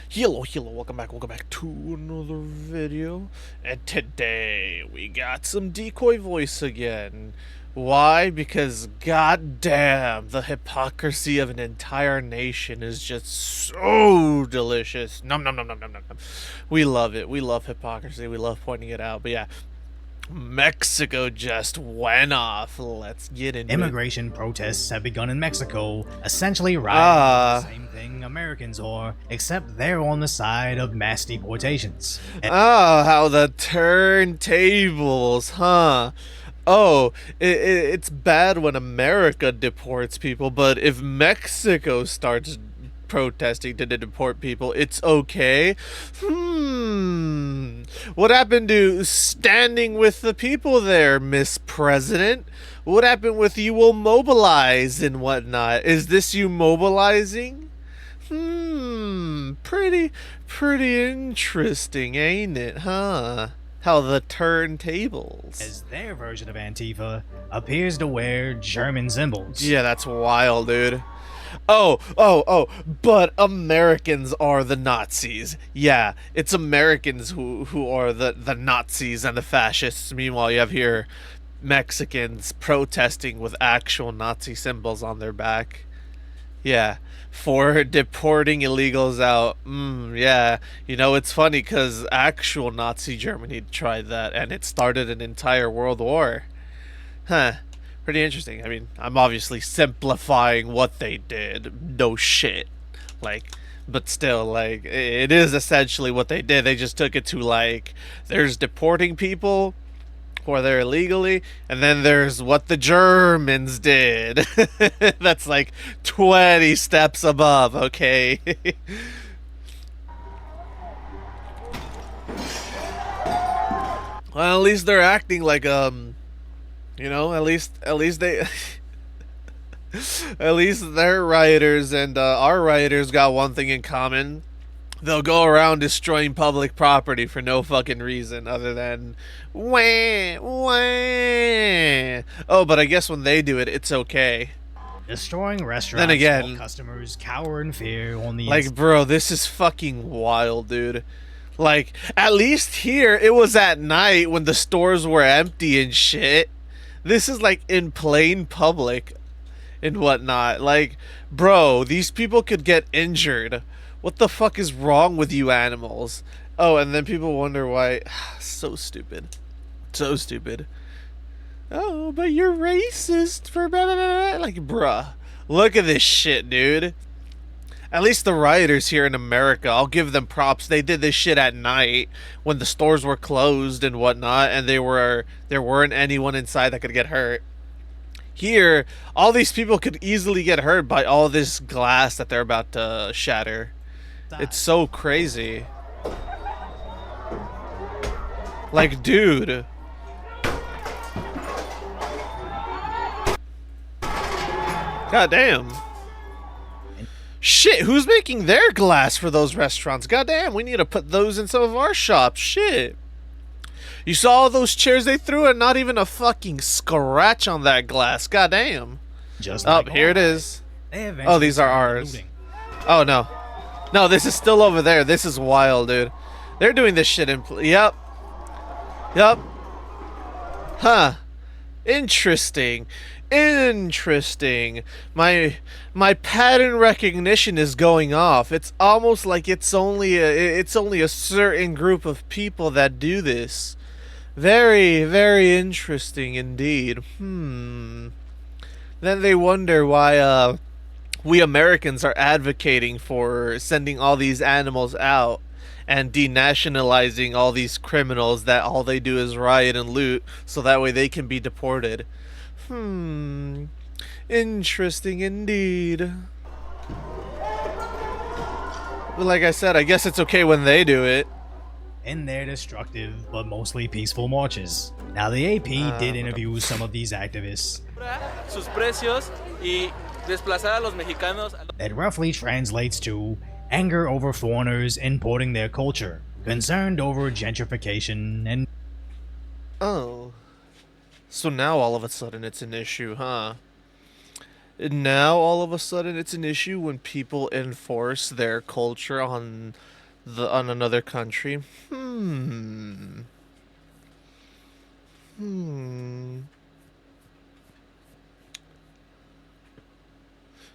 Hello, welcome back to another video. And today we got some decoy voice again. Why? Because goddamn, the hypocrisy of an entire nation is just so delicious. Nom nom nom nom nom nom nom. We love it. We love hypocrisy. We love pointing it out. But yeah, Mexico just went off. Let's get into Immigration protests have begun in Mexico, essentially rioting the same thing Americans are, except they're on the side of mass deportations. How the turntables, huh? Oh, it's bad when America deports people, but if Mexico starts protesting to deport people, it's okay. What happened to standing with the people there, Miss President? What happened with you will mobilize and whatnot? Is this you mobilizing? Pretty interesting, ain't it, huh? How the turntables. As their version of Antifa appears to wear German symbols. Yeah, that's wild, dude. Oh, but Americans are the Nazis. Yeah, it's Americans who are the Nazis and the fascists. Meanwhile, you have here Mexicans protesting with actual Nazi symbols on their back. Yeah, for deporting illegals out. Yeah, you know, it's funny because actual Nazi Germany tried that and it started an entire world war. Huh. Pretty interesting. I mean, I'm obviously simplifying what they did. No shit. Like, but still, like, it is essentially what they did. They just took it to, like, there's deporting people or they're illegally, and then there's what the Germans did. That's like 20 steps above, okay? Well, at least they're acting like, you know, at least they, at least their rioters and our rioters got one thing in common. They'll go around destroying public property for no fucking reason other than wah, wah. Oh, but I guess when they do it, it's okay. Destroying restaurants Then again, while customers cower in fear on the like, bro, this is fucking wild, dude. Like, at least here, it was at night when the stores were empty and shit. This is like in plain public and whatnot. Like, bro, these people could get injured. What the fuck is wrong with you animals? Oh, and then people wonder why. So stupid. So stupid. Oh, but you're racist for blah, blah, blah. Like, bruh. Look at this shit, dude. At least the rioters here in America, I'll give them props. They did this shit at night when the stores were closed and whatnot, and there weren't anyone inside that could get hurt. Here, all these people could easily get hurt by all this glass that they're about to shatter. It's so crazy. Like, dude. God damn. Shit, who's making their glass for those restaurants? Goddamn, we need to put those in some of our shops. Shit. You saw all those chairs they threw and not even a fucking scratch on that glass. Goddamn. Just oh, like here it is. Oh, these are ours. Oh, no. No, this is still over there. This is wild, dude. They're doing this shit in... Yep. Huh. Interesting. My pattern recognition is going off. It's almost like it's only a certain group of people that do this. Very interesting indeed. Then they wonder why we Americans are advocating for sending all these animals out and denationalizing all these criminals that all they do is riot and loot so that way they can be deported. Interesting indeed. But like I said, I guess it's okay when they do it. In their destructive but mostly peaceful marches. Now, the AP did interview some of these activists. That roughly translates to anger over foreigners importing their culture, concerned over gentrification, and... Oh. So now all of a sudden it's an issue, huh? Now all of a sudden it's an issue when people enforce their culture on another country. Hmm. Hmm.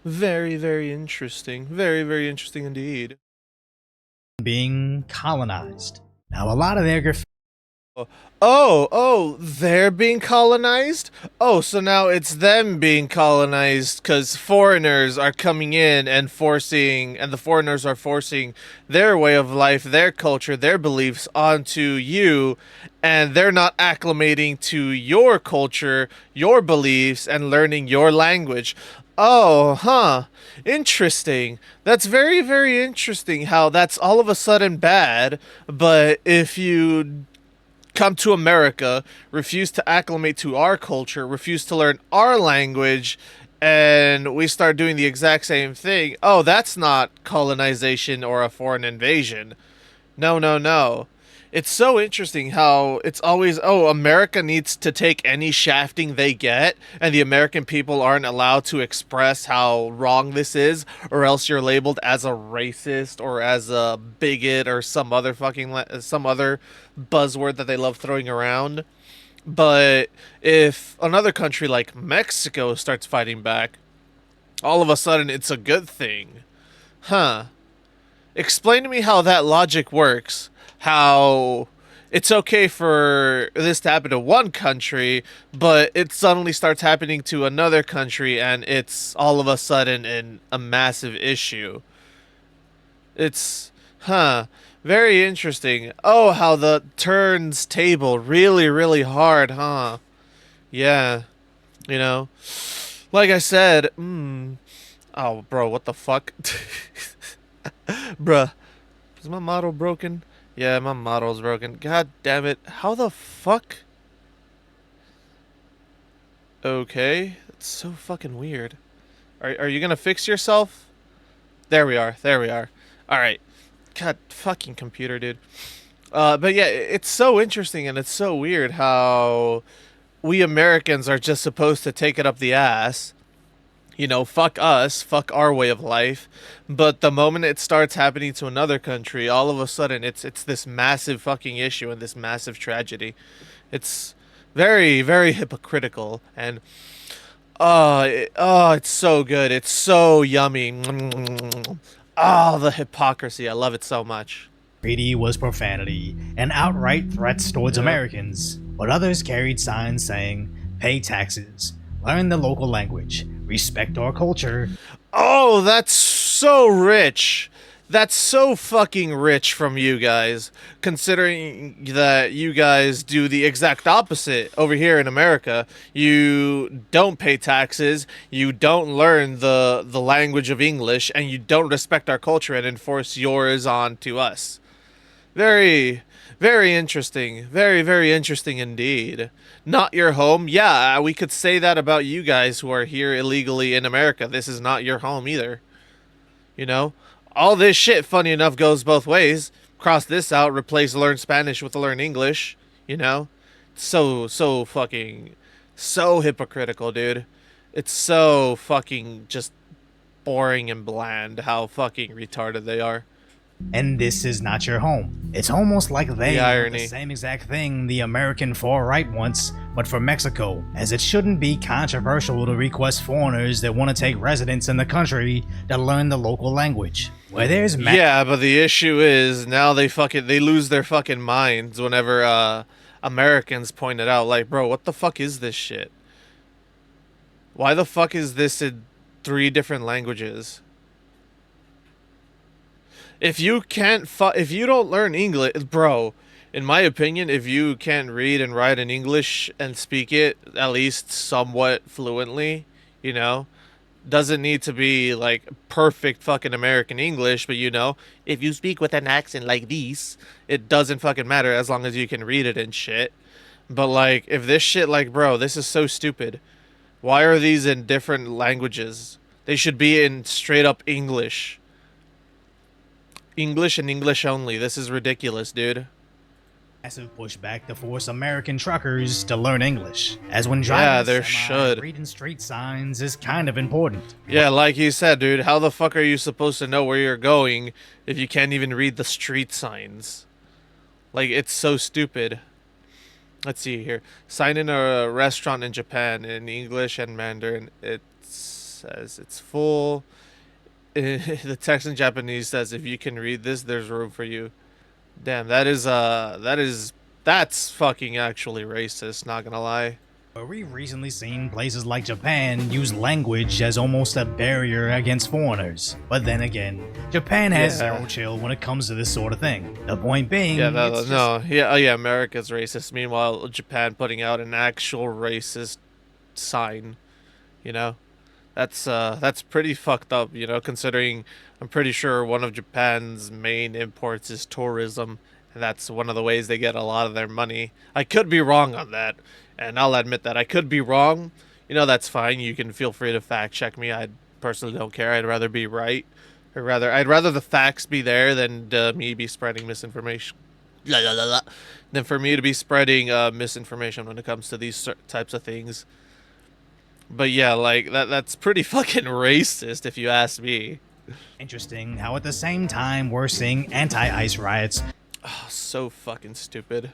Very, very interesting. Very, very interesting indeed. being colonized. Now, a lot of their graffiti They're being colonized? Oh, so now it's them being colonized because foreigners are coming in and the foreigners are forcing their way of life, their culture, their beliefs onto you, and they're not acclimating to your culture, your beliefs, and learning your language. Oh, huh. Interesting. That's very, very interesting how that's all of a sudden bad, but if you come to America, refuse to acclimate to our culture, refuse to learn our language, and we start doing the exact same thing. Oh, that's not colonization or a foreign invasion. No, no, no. It's so interesting how it's always, oh, America needs to take any shafting they get, and the American people aren't allowed to express how wrong this is, or else you're labeled as a racist or as a bigot or some other buzzword that they love throwing around. But if another country like Mexico starts fighting back, all of a sudden it's a good thing. Huh. Explain to me how that logic works. How it's okay for this to happen to one country, but it suddenly starts happening to another country, and it's all of a sudden a massive issue. It's, huh, very interesting. Oh, how the turns table really, really hard, huh? Yeah, you know, like I said, oh, bro, what the fuck? Bruh, is my model broken? Yeah, my model's broken. God damn it. How the fuck? Okay. That's so fucking weird. Are you gonna fix yourself? There we are. There we are. Alright. God, fucking computer, dude. But yeah, it's so interesting and it's so weird how we Americans are just supposed to take it up the ass. You know, fuck us, fuck our way of life. But the moment it starts happening to another country, all of a sudden it's this massive fucking issue and this massive tragedy. It's very, very hypocritical and it's so good. It's so yummy. Oh, the hypocrisy. I love it so much. was profanity and outright threats towards Yeah. Americans, but others carried signs saying, pay taxes, learn the local language, respect our culture. Oh, that's so rich. That's so fucking rich from you guys, considering that you guys do the exact opposite over here in America. You don't pay taxes, you don't learn the language of English, and you don't respect our culture and enforce yours on to us. Very, very interesting. Very, very interesting indeed. Not your home. Yeah, we could say that about you guys who are here illegally in America. This is not your home either. You know? All this shit, funny enough, goes both ways. Cross this out, replace learn Spanish with learn English. You know? So fucking. So hypocritical, dude. It's so fucking just boring and bland how fucking retarded they are. And this is not your home. It's almost like they The want the irony. same exact thing the American far right wants, but for Mexico, as it shouldn't be controversial to request foreigners that want to take residence in the country to learn the local language. Where there's Yeah, but the issue is now they lose their fucking minds whenever Americans point it out. Like, bro, what the fuck is this shit? Why the fuck is this in three different languages? If you don't learn English, bro, in my opinion, if you can't read and write in English and speak it at least somewhat fluently, you know, doesn't need to be like perfect fucking American English, but you know, if you speak with an accent like this, it doesn't fucking matter as long as you can read it and shit. But like, if this shit, like, bro, this is so stupid. Why are these in different languages? They should be in straight up English. English and English only. This is ridiculous, dude. Massive pushback to force American truckers to learn English, as when Yeah, driving there semi, should. reading street signs is kind of important. Yeah, like you said, dude, how the fuck are you supposed to know where you're going if you can't even read the street signs? Like, it's so stupid. Let's see here. Sign in a restaurant in Japan in English and Mandarin. It says it's full. The text in Japanese says if you can read this, there's room for you. Damn, that's fucking actually racist, not gonna lie. But we've recently seen places like Japan use language as almost a barrier against foreigners. But then again, Japan has Yeah. zero chill when it comes to this sort of thing. The point being, Yeah, no, it's just no, yeah, oh yeah, America's racist. Meanwhile, Japan putting out an actual racist sign, you know? That's pretty fucked up, you know, considering I'm pretty sure one of Japan's main imports is tourism, and that's one of the ways they get a lot of their money. I could be wrong on that, and I'll admit that I could be wrong. You know, that's fine. You can feel free to fact check me. I personally don't care. I'd rather be right. I'd rather the facts be there than me be spreading misinformation. La, la, la, la. Than for me to be spreading misinformation when it comes to these types of things. But yeah, like that's pretty fucking racist if you ask me. interesting how at the same time we're seeing anti-ICE riots. Oh, so fucking stupid.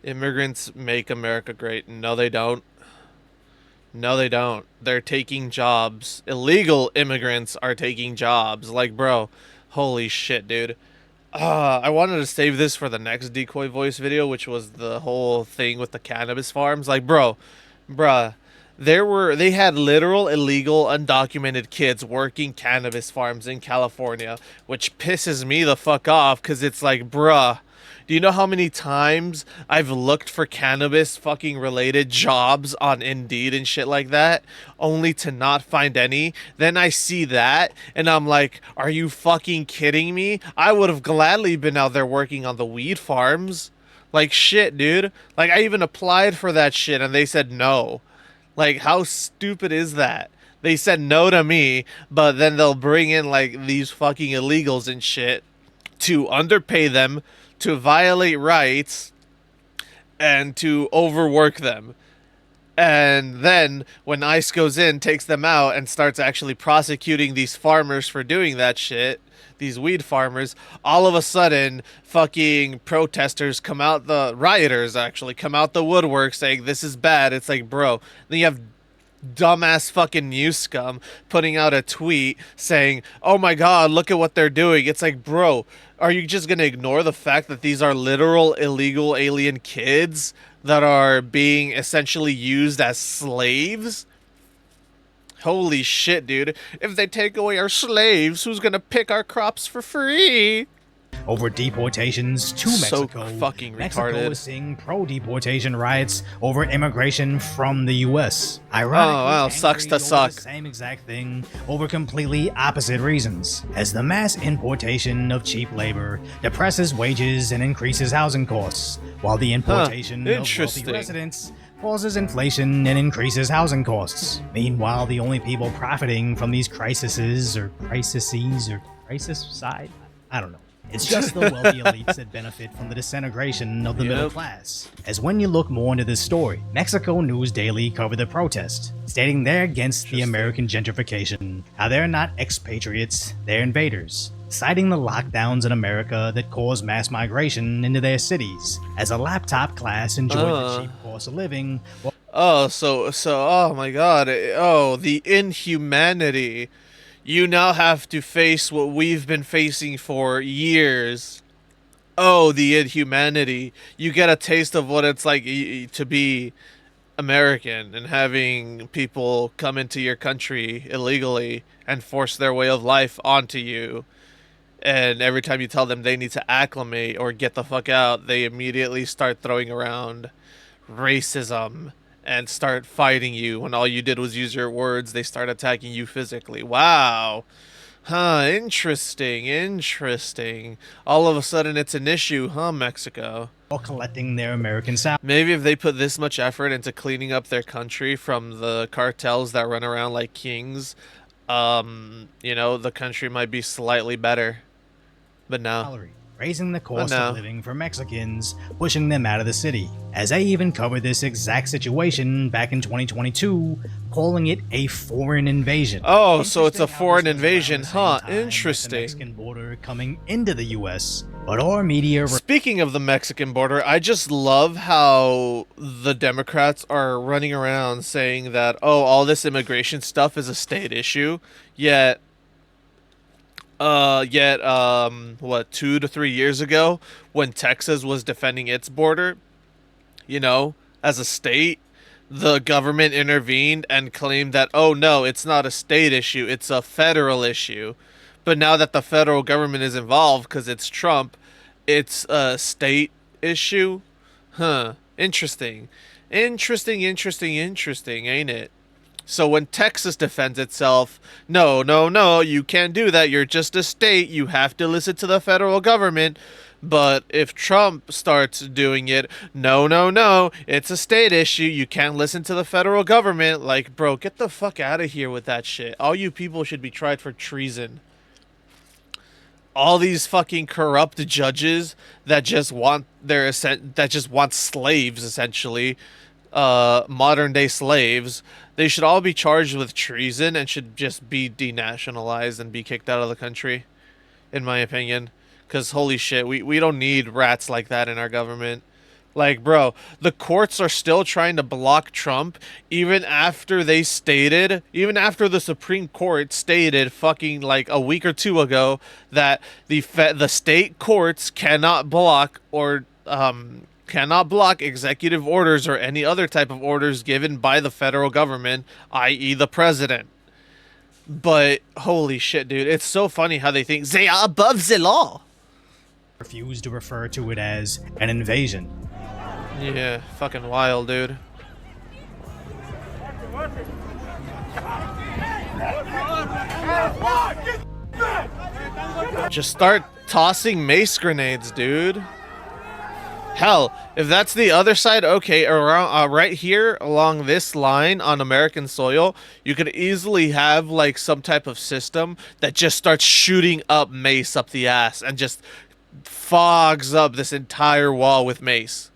Immigrants make America great. No, they don't. No, they don't. They're taking jobs. Illegal immigrants are taking jobs. Like, bro, holy shit, dude. I wanted to save this for the next decoy voice video, which was the whole thing with the cannabis farms. Like, bruh, they had literal illegal undocumented kids working cannabis farms in California, which pisses me the fuck off because it's like, bruh, do you know how many times I've looked for cannabis fucking related jobs on Indeed and shit like that, only to not find any? Then I see that, and I'm like, are you fucking kidding me? I would have gladly been out there working on the weed farms. Like, shit, dude. Like, I even applied for that shit, and they said no. Like, how stupid is that? They said no to me, but then they'll bring in, like, these fucking illegals and shit to underpay them, to violate rights, and to overwork them. And then when ICE goes in, takes them out, and starts actually prosecuting these farmers for doing that shit, these weed farmers, all of a sudden, fucking protesters come out, the rioters actually come out the woodwork saying this is bad. It's like, bro, then you have dumbass fucking news scum putting out a tweet saying, oh my god, look at what they're doing. It's like, bro, are you just gonna ignore the fact that these are literal illegal alien kids that are being essentially used as slaves? Holy shit, dude. If they take away our slaves, who's gonna pick our crops for free? Over deportations to So Mexico. fucking Mexico retarded. is seeing pro-deportation riots over immigration from the U.S. Oh, wow, sucks to angry over suck. the same exact thing over completely opposite reasons, as the mass importation of cheap labor depresses wages and increases housing costs, while the importation of wealthy Interesting. residents causes inflation and increases housing costs. Meanwhile, the only people profiting from these crises or crisis side, I don't know. It's just the wealthy elites that benefit from the disintegration of the middle class. As when you look more into this story, Mexico News Daily covered the protest, stating they're against the American gentrification, how they're not expatriates, they're invaders, citing the lockdowns in America that caused mass migration into their cities, as a laptop class enjoyed the cheap cost of living. Oh, so, oh my god. Oh, the inhumanity. You now have to face what we've been facing for years. Oh, the inhumanity. You get a taste of what it's like to be American and having people come into your country illegally and force their way of life onto you. And every time you tell them they need to acclimate or get the fuck out, they immediately start throwing around racism and start fighting you. When all you did was use your words, they start attacking you physically. Wow. Huh, interesting. All of a sudden it's an issue, huh, Mexico? While collecting their American salary. Maybe if they put this much effort into cleaning up their country from the cartels that run around like kings, you know, the country might be slightly better. But no. raising the cost no. of living for Mexicans, pushing them out of the city. As they even covered this exact situation back in 2022, calling it a foreign invasion. Oh, so it's a Interesting how foreign this was around invasion, the same huh? time as the Interesting. Mexican border coming into the US, but our media Speaking of the Mexican border, I just love how the Democrats are running around saying that, oh, all this immigration stuff is a state issue, yet what, 2 to 3 years ago, when Texas was defending its border, you know, as a state, the government intervened and claimed that, oh no, it's not a state issue, it's a federal issue. But now that the federal government is involved because it's Trump, it's a state issue? Huh. Interesting. Interesting, ain't it? So when Texas defends itself, no, no, no, you can't do that. You're just a state. You have to listen to the federal government. But if Trump starts doing it, no, no, no, it's a state issue. You can't listen to the federal government. Like, bro, get the fuck out of here with that shit. All you people should be tried for treason. All these fucking corrupt judges that just want slaves, essentially, modern day slaves, they should all be charged with treason and should just be denationalized and be kicked out of the country, in my opinion. Because holy shit, we don't need rats like that in our government. Like, bro, the courts are still trying to block Trump even after they stated, even after the Supreme Court stated fucking like a week or two ago that the state courts cannot block executive orders or any other type of orders given by the federal government, i.e. the president. But holy shit, dude, it's so funny how they think they are above the law. refused to refer to it as an invasion. Yeah, fucking wild, dude. Just start tossing mace grenades, dude. Hell, if that's the other side, okay, around right here along this line on American soil, you could easily have like some type of system that just starts shooting up mace up the ass and just fogs up this entire wall with mace.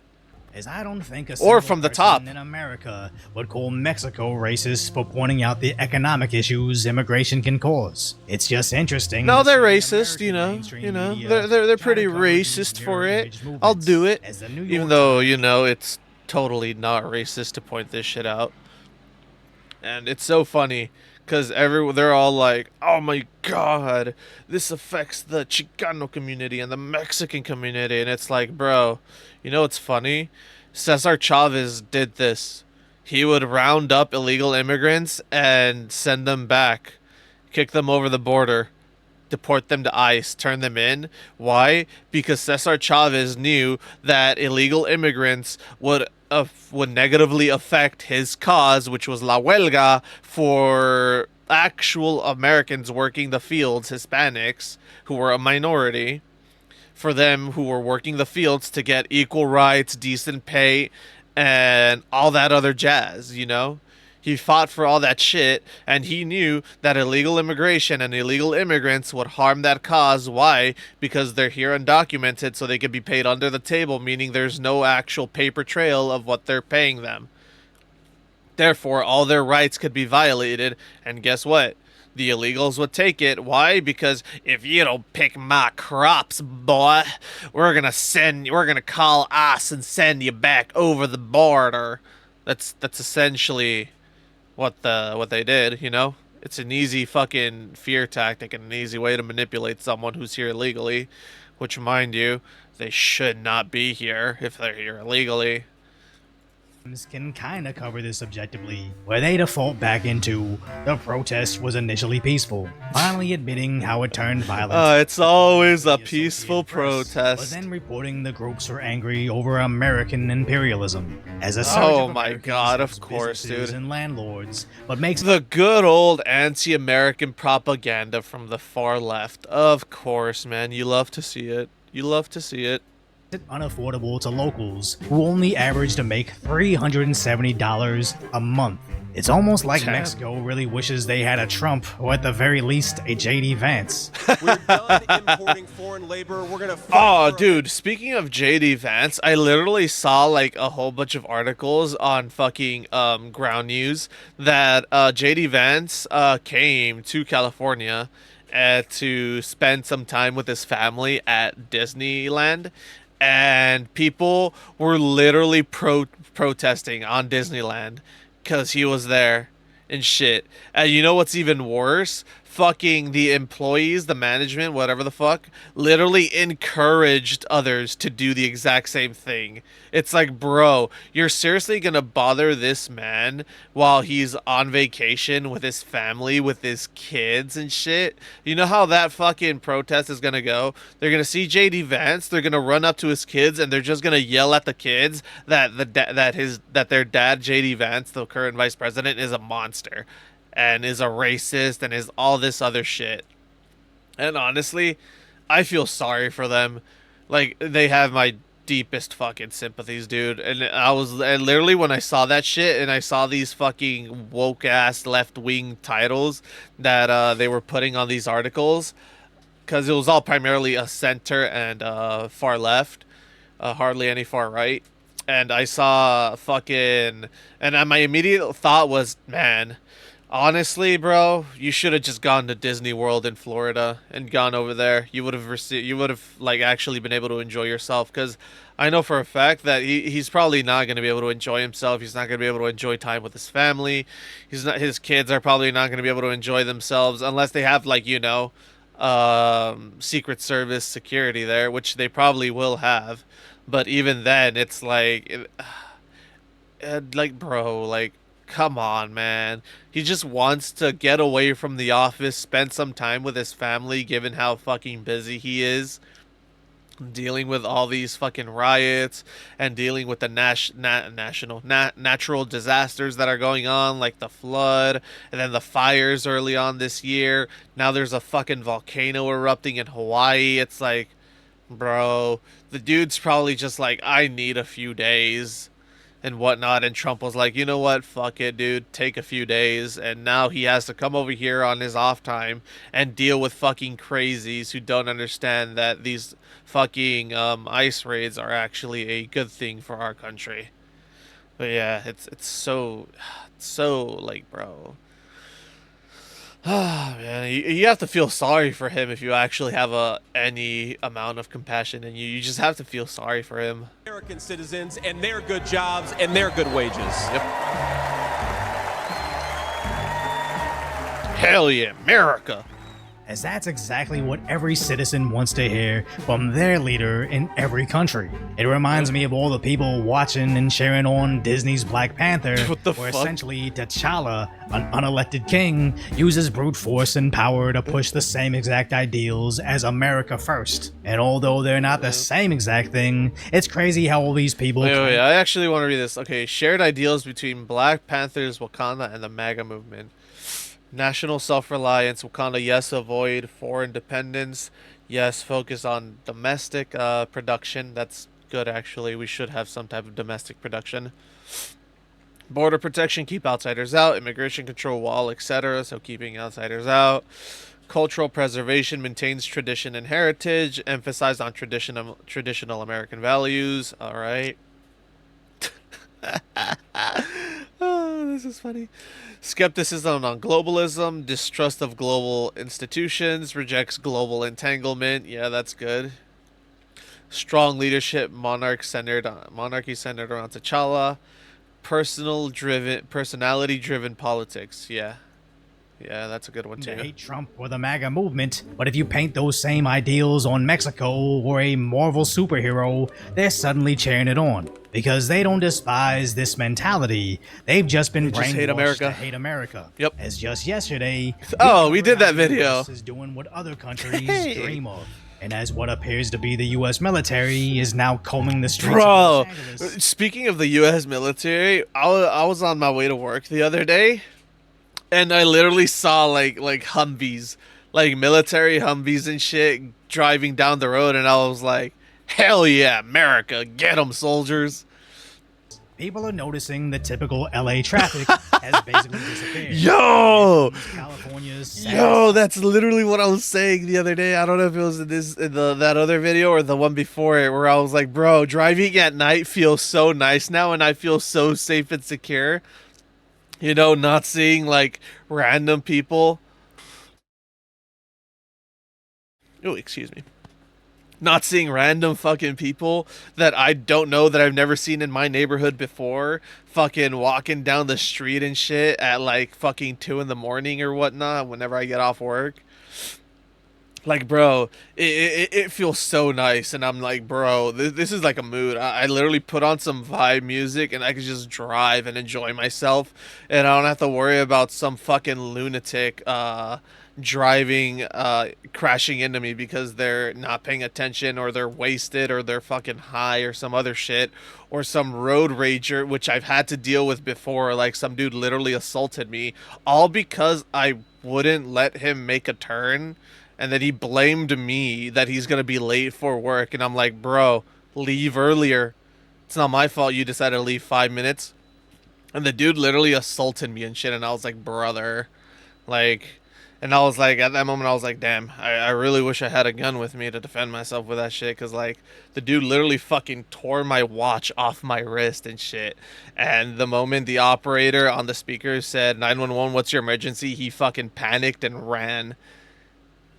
As I don't think a Or single from the person top. in America would call Mexico racist for pointing out the economic issues immigration can cause. It's just interesting. No, to they're see racist, American mainstream media they're try pretty to cover these racist mirror for it. image I'll movements, do it, as the New even York though Times it's totally not racist to point this shit out. And it's so funny because they're all like, "Oh my god, this affects the Chicano community and the Mexican community," and it's like, bro, you know what's funny? Cesar Chavez did this. He would round up illegal immigrants and send them back, kick them over the border, deport them to ICE, turn them in. Why? Because Cesar Chavez knew that illegal immigrants would negatively affect his cause, which was La Huelga, for actual Americans working the fields, Hispanics, who were a minority, for them who were working the fields to get equal rights, decent pay, and all that other jazz, you know? He fought for all that shit, and he knew that illegal immigration and illegal immigrants would harm that cause. Why? Because they're here undocumented, so they could be paid under the table, meaning there's no actual paper trail of what they're paying them. Therefore, all their rights could be violated, and guess what? The illegals would take it. Why? Because if you don't pick my crops, boy, we're gonna call us and send you back over the border. That's essentially what they did, you know? It's an easy fucking fear tactic and an easy way to manipulate someone who's here illegally, which, mind you, they should not be here if they're here illegally. can kind of cover this objectively, where they default back into the protest was initially peaceful, finally admitting how it turned violent. It's always a The peaceful Associated Press, protest. but then reporting the groups were angry over American imperialism as a surge Oh of my Americans God, of against course, businesses dude. and landlords, but makes The good old anti-American propaganda from the far left. Of course, man. You love to see it. You love to see it. it unaffordable to locals who only average to make $370 a month. It's almost like Damn. Mexico really wishes they had a Trump, or at the very least, a JD Vance. We're done importing foreign labor. We're gonna fight Oh, for- dude, speaking of JD Vance, I literally saw like a whole bunch of articles on fucking Ground News that JD Vance came to California to spend some time with his family at Disneyland, and people were literally protesting on Disneyland because he was there and shit. And you know what's even worse? Fucking the employees, the management, whatever the fuck, literally encouraged others to do the exact same thing. It's like, bro, you're seriously gonna bother this man while he's on vacation with his family, with his kids and shit? You know how that fucking protest is gonna go? They're gonna see JD Vance, they're gonna run up to his kids, and they're just gonna yell at the kids that their dad, JD Vance, the current vice president, is a monster and is a racist and is all this other shit. And honestly, I feel sorry for them. Like, they have my deepest fucking sympathies, dude. And literally when I saw that shit and I saw these fucking woke ass left wing titles that they were putting on these articles, because it was all primarily a center and far left, hardly any far right. And I saw fucking, and my immediate thought was, man, honestly, bro, you should have just gone to Disney World in Florida and gone over there. You would have like actually been able to enjoy yourself, because I know for a fact that he's probably not going to be able to enjoy himself. He's not going to be able to enjoy time with his family. His kids are probably not going to be able to enjoy themselves unless they have, like, you know, Secret Service security there, which they probably will have. But even then, it's like, like, bro, like, come on, man. He just wants to get away from the office, spend some time with his family, given how fucking busy he is dealing with all these fucking riots and dealing with the natural disasters that are going on, like the flood and then the fires early on this year. Now there's a fucking volcano erupting in Hawaii. It's like, bro, the dude's probably just like, I need a few days and whatnot. And Trump was like, you know what, fuck it, dude, take a few days. And now he has to come over here on his off time and deal with fucking crazies who don't understand that these fucking ice raids are actually a good thing for our country. But yeah, it's so like, bro, man, you have to feel sorry for him if you actually have any amount of compassion in you. You just have to feel sorry for him. American citizens and their good jobs and their good wages. Yep. Hell yeah, America. As that's exactly what every citizen wants to hear from their leader in every country. It reminds me of all the people watching and cheering on Disney's Black Panther, What the where fuck? essentially T'Challa, an unelected king, uses brute force and power to push the same exact ideals as America first. And although they're not the same exact thing, it's crazy how all these people... Wait, I actually want to read this. Okay, shared ideals between Black Panthers, Wakanda, and the MAGA movement. National self-reliance, Wakanda, yes, avoid foreign dependence, yes, focus on domestic production. That's good, actually. We should have some type of domestic production. Border protection, keep outsiders out. Immigration control, wall, etc. So keeping outsiders out. Cultural preservation, maintains tradition and heritage. Emphasize on traditional American values. All right. Oh, this is funny. Skepticism on globalism, distrust of global institutions, rejects global entanglement. Yeah, that's good. Strong leadership, monarchy centered around T'Challa. Personality driven politics. Yeah, that's a good one to too. hate Trump or the MAGA movement, but if you paint those same ideals on Mexico or a Marvel superhero, they're suddenly cheering it on. Because they don't despise this mentality, they've just been just hate brainwashed America. to hate America. Yep. As just yesterday, Oh, we did that covered how the video. US is doing what other countries Hey. dream of. And as what appears to be the U.S. military is now combing the streets Bro, of Los Angeles. speaking of the U.S. military, I was on my way to work the other day, and I literally saw like Humvees, like military Humvees and shit driving down the road, and I was like, Hell yeah, America, get 'em, soldiers. People are noticing the typical LA traffic has basically disappeared. Yo, California's yo, that's literally what I was saying the other day. I don't know if it was in that other video or the one before it, where I was like, bro, driving at night feels so nice now, and I feel so safe and secure. You know, not seeing like random people. Oh, excuse me. Not seeing random fucking people that I don't know, that I've never seen in my neighborhood before, fucking walking down the street and shit at like fucking 2 in the morning or whatnot whenever I get off work. Like, bro, it feels so nice, and I'm like, bro, this is like a mood. I literally put on some vibe music, and I can just drive and enjoy myself, and I don't have to worry about some fucking lunatic driving, crashing into me because they're not paying attention, or they're wasted, or they're fucking high, or some other shit, or some road rager, which I've had to deal with before. Like, some dude literally assaulted me, all because I wouldn't let him make a turn, and then he blamed me that he's gonna be late for work, and I'm like, bro, leave earlier. It's not my fault you decided to leave 5 minutes. And the dude literally assaulted me and shit, and I was like, brother, like, and I was like, at that moment, I was like, damn, I really wish I had a gun with me to defend myself with that shit, because, like, the dude literally fucking tore my watch off my wrist and shit. And the moment the operator on the speaker said, 911, what's your emergency, he fucking panicked and ran.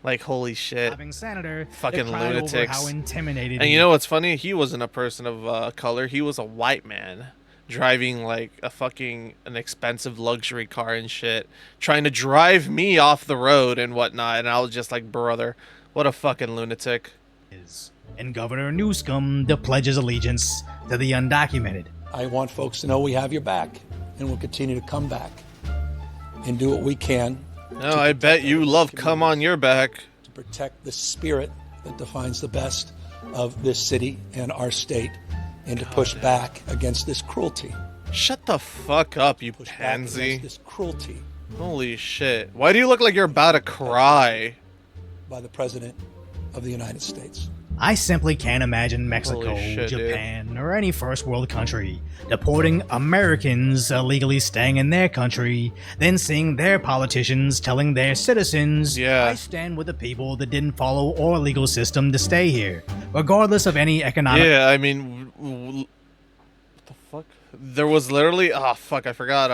Like, holy shit. Senator, Fucking lunatics. how intimidated and you know what's funny? He wasn't a person of color. He was a white man driving like an expensive luxury car and shit, trying to drive me off the road and whatnot. And I was just like, brother, what a fucking lunatic. And Governor Newsom pledges allegiance to the undocumented. I want folks to know we have your back, and we'll continue to come back and do what we can. No, I bet you love come on your back. To protect the spirit that defines the best of this city and our state, and to push back against this cruelty. Shut the fuck up, you Push back pansy. against this cruelty Holy shit. Why do you look like you're about to cry? by the President of the United States. I simply can't imagine Mexico, Holy shit, Japan, or any first world country deporting Americans illegally staying in their country, then seeing their politicians telling their citizens, Yeah. I stand with the people that didn't follow our legal system to stay here, regardless of any economic... Yeah, I mean, what the fuck? There was literally, oh fuck, I forgot,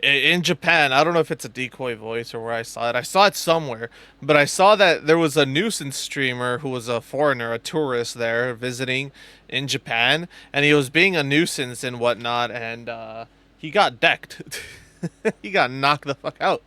in Japan, I don't know if it's a decoy voice or where I saw it. I saw it somewhere, but I saw that there was a nuisance streamer who was a foreigner, a tourist there visiting in Japan, and he was being a nuisance and whatnot, and he got decked. He got knocked the fuck out.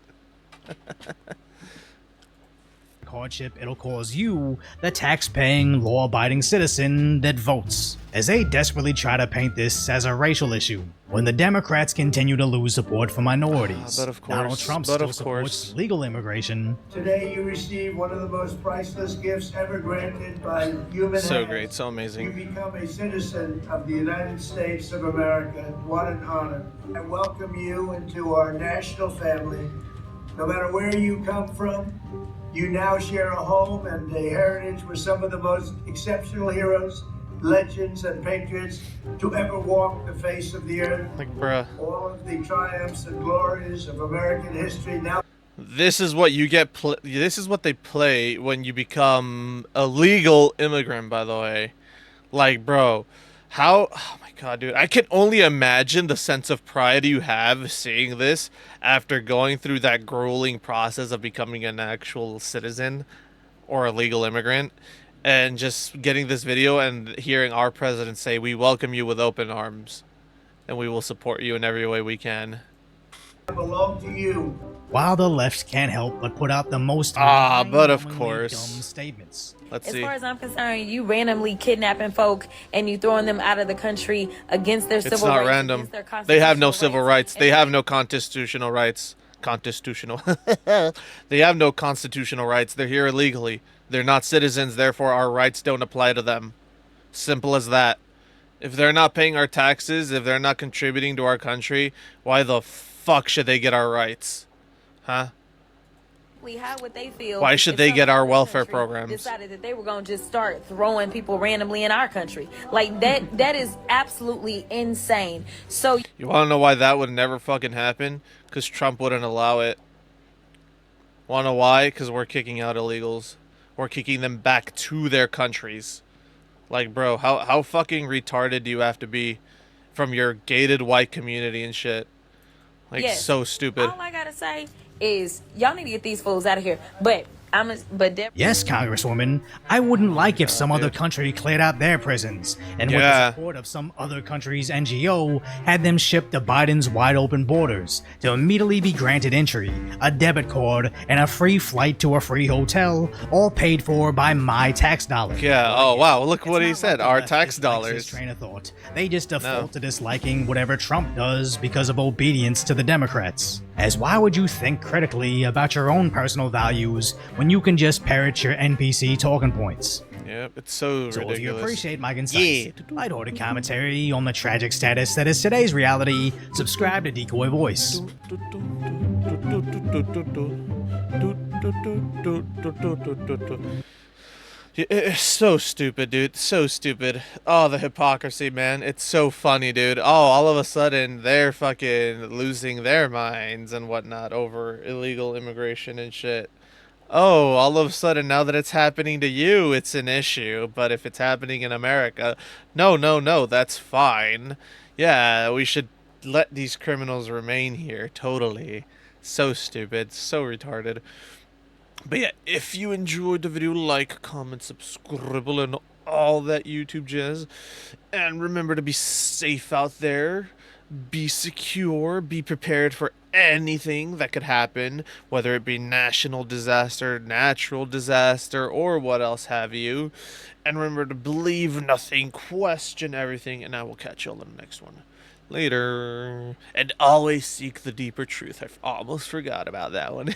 hardship it'll cause you, the tax-paying, law-abiding citizen that votes, as they desperately try to paint this as a racial issue, when the Democrats continue to lose support for minorities. But of course, Donald Trump still supports legal immigration. Today you receive one of the most priceless gifts ever granted by human So hands. great, so amazing. You become a citizen of the United States of America. What an honor. I welcome you into our national family. No matter where you come from, you now share a home and a heritage with some of the most exceptional heroes, legends, and patriots to ever walk the face of the earth. Like, bruh. All of the triumphs and glories of American history now. This is what you get. This is what they play when you become a legal immigrant. By the way, like, bro, how? Oh my god, dude! I can only imagine the sense of pride you have seeing this after going through that grueling process of becoming an actual citizen or a legal immigrant, and just getting this video and hearing our president say, "We welcome you with open arms, and we will support you in every way we can." Belong to you. While the left can't help but put out the most but of mind-numbingly course. dumb statements. Let's As see. far as I'm concerned, you randomly kidnapping folk and you throwing them out of the country against their It's civil not rights. random. Against their They have no constitutional civil rights. They and- have no constitutional rights. Constitutional. They have no constitutional rights. They're here illegally. They're not citizens, therefore our rights don't apply to them. Simple as that. If they're not paying our taxes, if they're not contributing to our country, why the fuck should they get our rights? Huh? exactly how would they feel? Why should if they some get our other welfare country programs? decided that they were going to just start throwing people randomly in our country? Like that is absolutely insane. So You want to know why that would never fucking happen? Because Trump wouldn't allow it. Want to know why? Because we're kicking out illegals. We're kicking them back to their countries. Like, bro, how fucking retarded do you have to be from your gated white community and shit? Like, yes, so stupid. all I gotta say is y'all need to get these fools out of here. Yes, Congresswoman, I wouldn't like if some other dude. country cleared out their prisons, and with Yeah. the support of some other country's NGO, had them shipped to Biden's wide-open borders to immediately be granted entry, a debit card, and a free flight to a free hotel, all paid for by my tax dollars. Yeah, oh wow, look what he It's not said, like the our left tax dislikes his dollars. Train of thought. They just default to disliking whatever Trump does because of obedience to the Democrats. As why would you think critically about your own personal values when you can just parrot your NPC talking points? Yep, it's so So if you ridiculous. appreciate my concise, lighthearted commentary on the tragic status that is today's reality, subscribe to Decoy Voice. It's so stupid, dude. So stupid. Oh, the hypocrisy, man. It's so funny, dude. Oh, all of a sudden they're fucking losing their minds and whatnot over illegal immigration and shit. Oh, all of a sudden now that it's happening to you, it's an issue. But if it's happening in America, no, that's fine. Yeah, we should let these criminals remain here. Totally. So stupid. So retarded. But yeah, if you enjoyed the video, like, comment, subscribe, and all that YouTube jazz. And remember to be safe out there. Be secure. Be prepared for anything that could happen, whether it be national disaster, natural disaster, or what else have you. And remember to believe nothing, question everything, and I will catch you all in the next one. Later. And always seek the deeper truth. I almost forgot about that one.